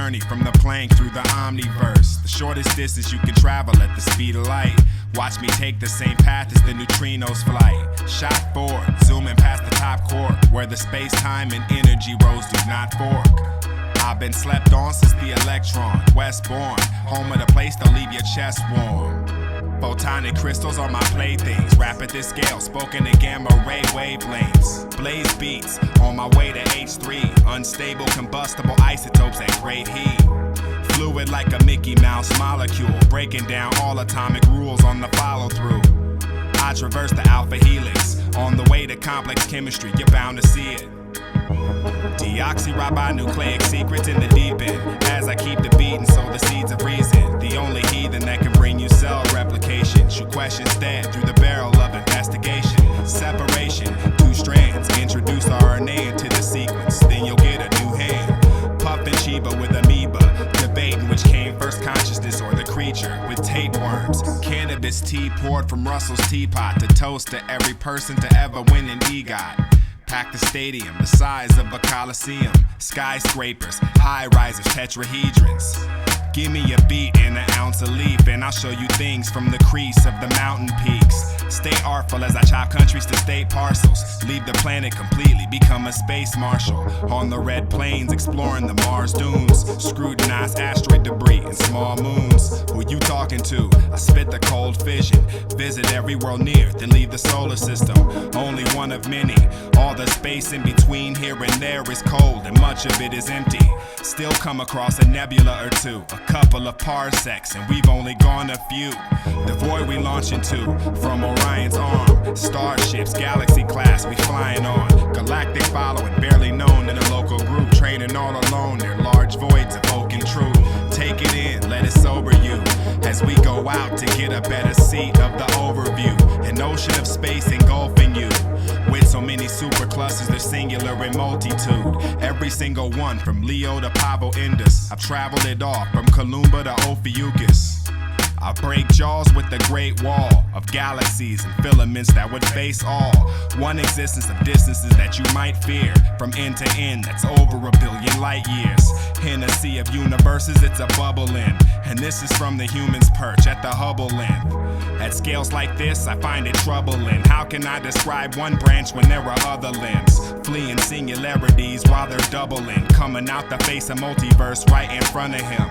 journey from the planck through the Omniverse. The shortest distance you can travel at the speed of light. Watch me take the same path as the neutrino's flight. Shot forward, zooming past the top quark, where the space-time and energy roads do not fork. I've been slept on since the electron, westbourne, home of the place that'll leave your chest warm. Photonic crystals are my playthings, rap at this scale, spoken in gamma ray wavelengths. Blaze beats, on my way to H3, unstable combustible isotopes at great heat. Fluid like a Mickey Mouse molecule, breaking down all atomic rules on the follow-through. I traverse the alpha helix, on the way to complex chemistry, you're bound to see it. Deoxyribonucleic secrets in the deep end, as I keep the beat and sow the seeds of reason. The only heathen that can bring you cell replication. Shoot questions dead through the barrel of investigation. Separation, two strands, introduce RNA into the sequence, then you'll get a new hand. Puffin' Chiba with amoeba, debating which came first, consciousness or the creature. With tapeworms, cannabis tea poured from Russell's teapot to toast to every person to ever win an EGOT. Pack the stadium, the size of a coliseum. Skyscrapers, high-risers, tetrahedrons. Give me a beat and an ounce of leaf, and I'll show you things from the crease of the mountain peaks. Stay artful as I chop countries to state parcels. Leave the planet completely, become a space marshal. On the red plains, exploring the Mars dunes. Scrutinize asteroid debris and small moons. Who you talking to? I spit the cold fission. Visit every world near, then leave the solar system. Only one of many. All the space in between here and there is cold, and much of it is empty. Still come across a nebula or two, a couple of parsecs, and we've only gone a few. The void we launch into, from Orion's arm. Starships, galaxy class, we flying on. Galactic following, barely known in a local group. Training all alone, their large voids evoking truth. Take it in, let it sober you, as we go out to get a better seat of the overview. An ocean of space engulfing you, with so many superclusters, they're singular in multitude. Every single one, from Leo to Pavo Indus. I've traveled it all, from Columba to Ophiuchus. I break jaws with the great wall of galaxies and filaments that would face all. One existence of distances that you might fear, from end to end that's over 1 billion light years. In a sea of universes, it's a bubble in, and this is from the human's perch at the Hubble length. At scales like this, I find it troubling. How can I describe one branch when there are other limbs? Fleeing singularities while they're doubling, coming out the face of multiverse right in front of him.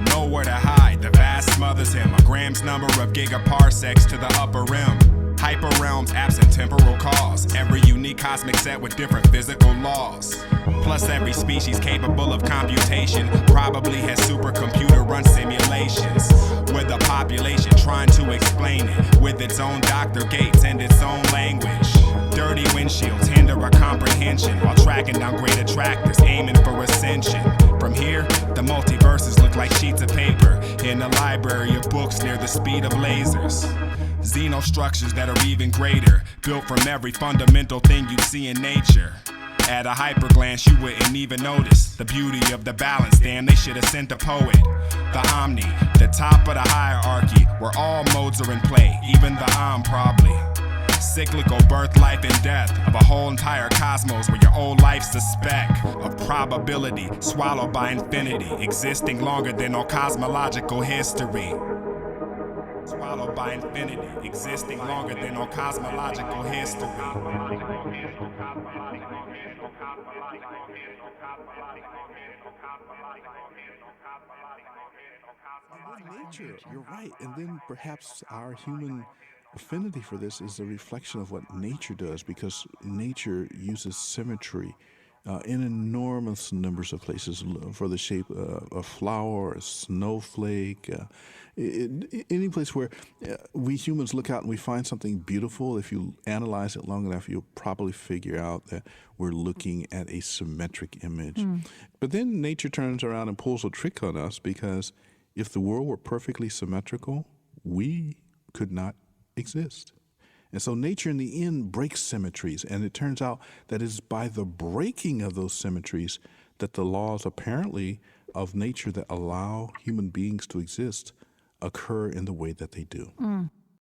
Nowhere to hide, the vast smothers him. A gram's number of gigaparsecs to the upper rim. Hyperrealms absent temporal cause. Every unique cosmic set with different physical laws. Plus every species capable of computation probably has supercomputer run simulations. With the population trying to explain it, with its own Dr. Gates and its own language. Dirty windshields hinder our comprehension, while tracking down great attractors aiming for ascension. From here, the multiverses look like sheets of paper in a library of books near the speed of lasers. Xenostructures that are even greater, built from every fundamental thing you'd see in nature. At a hyper glance, you wouldn't even notice the beauty of the balance. Damn, they should have sent a poet. The Omni, the top of the hierarchy, where all modes are in play, even the probably. Cyclical birth, life, and death of a whole entire cosmos, where your old life's a speck of probability, swallowed by infinity, existing longer than all cosmological history. Swallowed by infinity, existing longer than all cosmological history. Nature, you're right. And then perhaps our human affinity for this is a reflection of what nature does, because nature uses symmetry in enormous numbers of places for the shape of a flower, a snowflake, any place where we humans look out and we find something beautiful. If you analyze it long enough, you'll probably figure out that we're looking at a symmetric image. But then nature turns around and pulls a trick on us, because if the world were perfectly symmetrical, we could not exist. And so nature in the end breaks symmetries, and it turns out that it's by the breaking of those symmetries that the laws apparently of nature that allow human beings to exist occur in the way that they do.